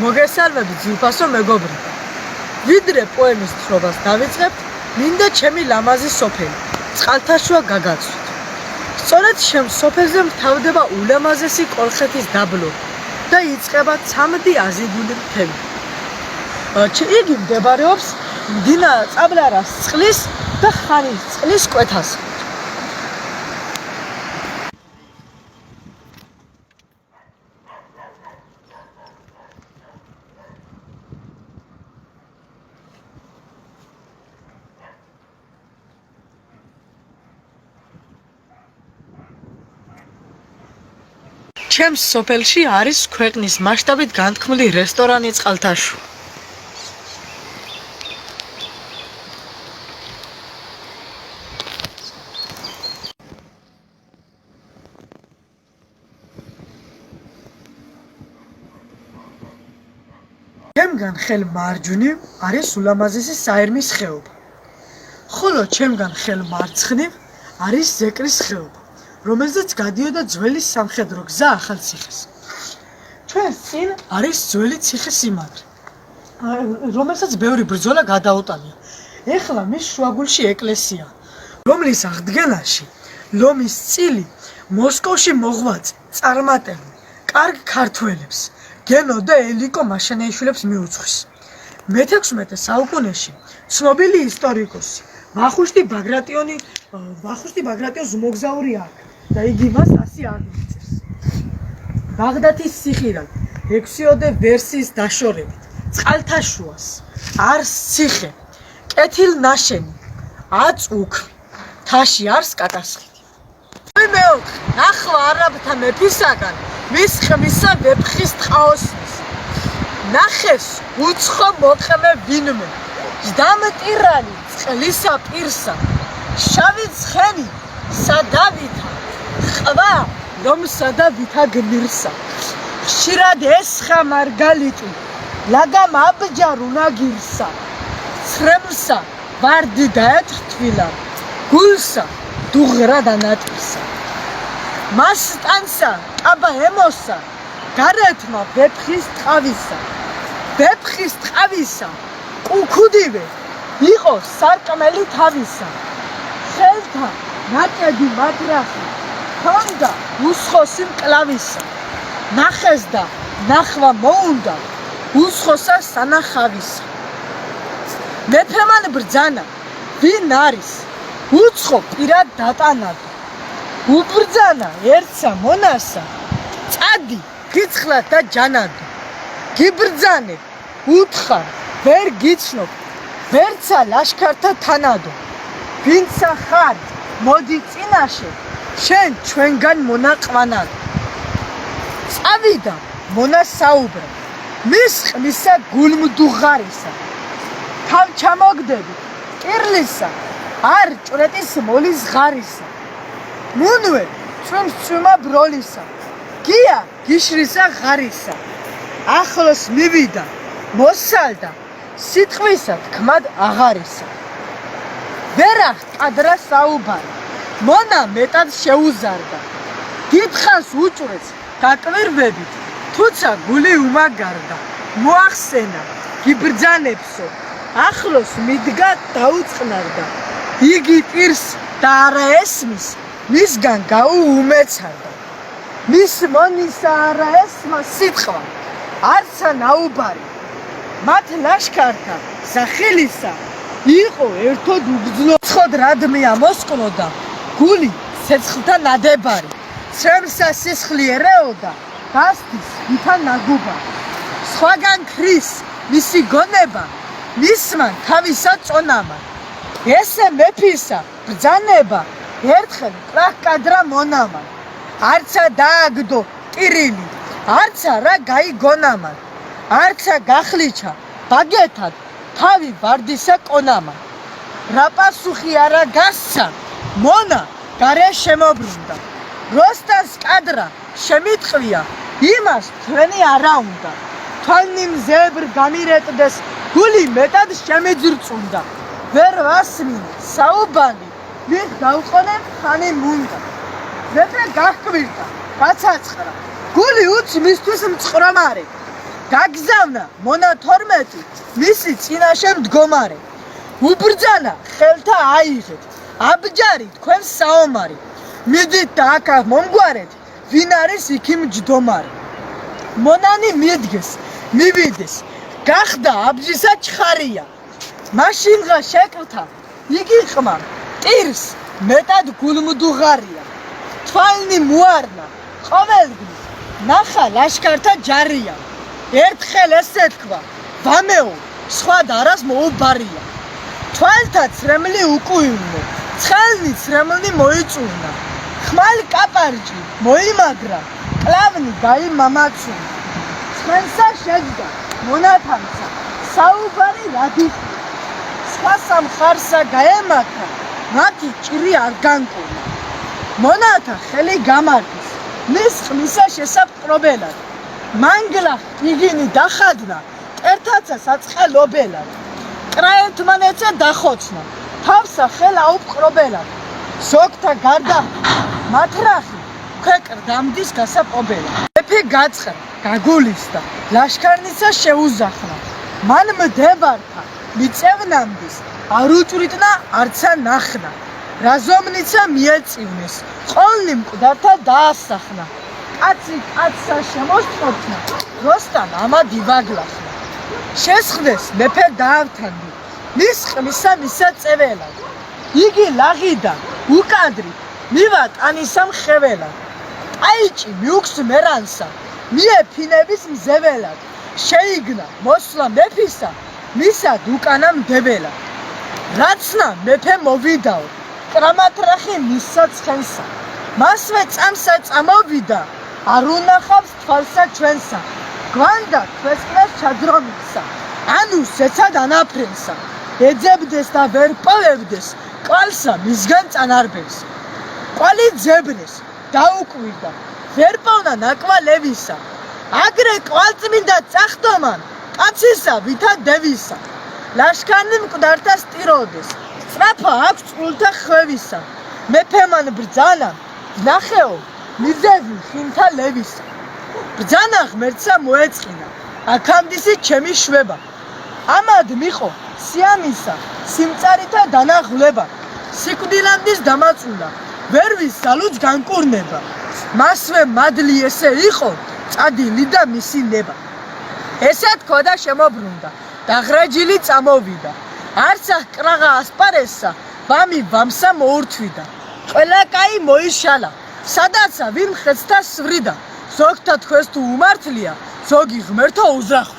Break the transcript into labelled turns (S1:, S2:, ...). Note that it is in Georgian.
S1: მოგესალმებით ძვირფასო მეგობრებო. ვიდრე პოემის თხრობას დავიწყებთ, მინდა ჩემი ლამაზი სოფელი, წყალთაშუა გაგაცვით. სწორედ ჩემ სოფელზე მთავრდება ულამაზესი კოლხეთის დაბლობი და იწყება ცამდი აზიდული მთები. იგი მდებარეობს მდინარე წაბლარას წყლის და ხანის წყლის კვეთაზე. ჩემს სოფელში არის ქვეყნის მასშტაბით განთქმული რესტორანი წყალთაშუა. ჩემგან ხელ მარჯვნივ არის ულამაზესი საერმის ხეობა, ხოლო ჩემგან ხელ მარცხნივ არის ზეკრის ხეობა, რომელზეც გადიოდა ძველი სამხედრო გზა ახალციხეს. ჩვენს წინ არის ძველი ციხე-სიმაგრე, რომელსაც ბევრი ბრძოლა გადაუტანია. ეხლა მის შუაგულში ეკლესია, რომლის აღდგენაში ლომის წილი მოსკოვში მოღვაწე წარმატებული კარგ ქართველებს გენო და ელიკო მაშენეიშვილებს მიუძღვის. მე-16 საუკუნეში ცნობილი ისტორიკოსი ვახუშტი ბაგრატიონის მოგზაური აქვს და იგი მას ასე აღწერს. ბაღდათის სიხირად 6-ოდე ვერსიის დაშორებით წყალთაშუას არს ციხე, კეთილნაშენი, აწუქვი, თაში არს კაკასხილი. მეოთხე ნახვა არაბთა მეფისაგან მის ხმისა ვეფხის ტყაოსნის. ნახეს უცხო მოყმე ვინმე, ჯდამტირანი წყლისა პირსა, შავი ცხენი სადავითა, ყვა ლომსა და ვითა გმირსა. ხშირად ესხა მარგალიტი, ლაგამ აბჯარ უნაგირსა, ცრემლსა ვარდი დაეთრთვილა, გულსა დუღრა დანატირსა. მასტანსა კაბა ემოსა, გარეთმა ვეფხის ტყავისა. ვეფხის ტყავისა კუქუდივე იყო სარკმელი თავისა. ხელთა ნაკედი მადრახი ჰქონდა უსხოსი მკლავისა. ნახეს და ნახვა მოუნდა უსხოსა სანახავისა. მეფემან ბრძანა ვინ არის უცხო პირად დატანადო. უბრძანა ერთსა მონასა, წადი გიცხლა და ჯანადო. გიბრძანებ უთხარ ვერ გიცნობ, ვერცა ლაშქართა თანადო. ვინცა ხარ მოდი წინაშე, შენ ჩვენგან მონაყვანადო. წავიდა მონა საუბრა, მის ყმისა გულმდუღარისა. თავ ჩამოგდები კირლისა, არ ჭვრეტის მოლის ღარისა. მუნვე ჩვენს წვიმა ბროლისა, გია გიშრისა ღარისა. ახლოს მივიდა მოსალდა, სიტყვისა თქმად აღარისა. ვერახ კადრა საუბარი, მონა მეტად შეუზარდა. დიდხანს უჭვრեց გაკვირვებით, თუცა გული უმაგარდა. მოახსენა გიბრძანებსო, ახლოს მიდგა დაუწყნარდა. იგი პირს და არა ესმის, მისგან გაუუმეცარდა. მის მონისა არა ესმა სიტყვა, არცა ნაუბარი. მათ ლაშქართა სახელისა იყო ერთოდ უბრძნო. ცხოდ რადმია მოსკნოდა, გული ცეცხლთა ნადებარი. ცრემლსა სისხლი ერეოდა, გასდის ვითა ნაგუბა. სხვაგან ქრის მისი გონება, მისმან თავისა წონამა. ესე მეფისა ბრძანება, ერთხელ კრახ კადრა მონამა. არცა დააგდო ტირილი, არცა რა გაიგონამა. არცა გახლიჩა ბაგეთად თავი ვარდისა კონამა. რა პასუხი არა გასცა, მონა გარე შემობრუნდა. როსტას კადრა შემიტყვია, იმას თქვენი არა უნდა. თვალნი მზებრ გამირეტდეს, გული მეტად შემეძრწუნდა. ვერ ვასმინე საუბანი, ვინ გავყონებ ხანი მუნდა. მეფე გაჰკვირდა, გაცაცხრა, გული უც მისთვის მწყრომარე. გაგზავნა მონა 12 მისი წინაშე მდგომარე უბრძანა ხელთა აიღეთ აბჯარი თქვენ საომარი მიდით და აქა მომგვარეთ ვინ არის იქი მჯდომარე მონანი მიდგეს მივიდეს გახდა აბჯისა ჩხარია მაშინღა შეკრთა იგი ყმა ტირს მეტად გულმდუღარია თვალნი მოარნა ყოველდღე ნახა ლაშქართა ჯარია ერთხელ ესე თქვა ვამეო სხვა დარას მოუბარია თვალთა ცრემლი უკუივნო ცხელნი ცრემლი მოიწურნა ხმალ კაპარჭი მოიმაგრა კლავნი გაიმამაცუნა ცხენსა შეჯდა მონათამცა საუბარი რადიხი სხვა სამხარსა გაემართა მათი ჭირი არ განკურნა მონათა ხელი გამართვის მის ხმისა შესაპყრობელად მანგლა იგინი დახადნა ერთაცა საწყელობელად კრაერთმანეცა დახოცნა თავსა ხელ აუპყრობელად ზოგთა გარდა მათრახი ქვეყრდამდის გასაპყრობელად მეფე გაცხრა გაგულისდა ლაშქარნიცა შეუზახნა მან მდებართა მიწევნამდის არ უჭვრიტნა არცა ნახნა რაზომნიცა მიეწივნეს ყოლნი მკვდართა დაასახნა კაცი კაცსა შემოსწორთნა როსთან ამად ივაგლახნა შესხდეს მეფე დაავთანდი მის ყმისა მისა წეველად იგი ლაღიდან უკადრი მივა ტანისა მხეველად აიჭი მიუქს მერანსა მიეფინების მზეველად შეიგნა მოსვლა მეფისა მისად უკანა მდებელად რაცნა მეფე მოვიდაო კრამატრახი მისსა ცხენსა მასვე წამსა წამოვიდა არ უნახავს თვალსა ჩვენსა გვანდა ქვესკნას ჩადრომისა ანუ სეცად ანაფრენსა ეძებდეს და ვერ პოვებდეს კვალსა მისგან წანარბევს კვალი ძებნეს დაუკვირდა ვერ პოვნა ნაკვა ლევისა აგრე კვალწმინდა წახდომან კაცისა ვითა დევისა ლაშქანი მკვდართა სტიროდეს სწრაფა აქვს წყულთა ხვევისა მეფემან ბრძანა ნახეო მიზევი ხინთა ლევისა ბრძანა ღმერთსა მოეწყინა აქამდისი ჩემი შვება ამად მიყო სიამისა სიმწარითა დანაღვლება სიკვდილამდის დამაწულა ვერ ვის ძალუც განკურნება მასვე მადლი ესე იყო წადილი და მისი ნება ესე თქო და შემოbrunდა დაღრაჯილი წამოვიდა არცა კრაღა ასპარესსა ბამი ვამსა მოურთვიდა ყველა კაი მოიშალა სადაცა ვინ ხეცთა სვრიდა ზოგთა თქვენს თუ უმართლია ზოგი ღმერთო უზრახო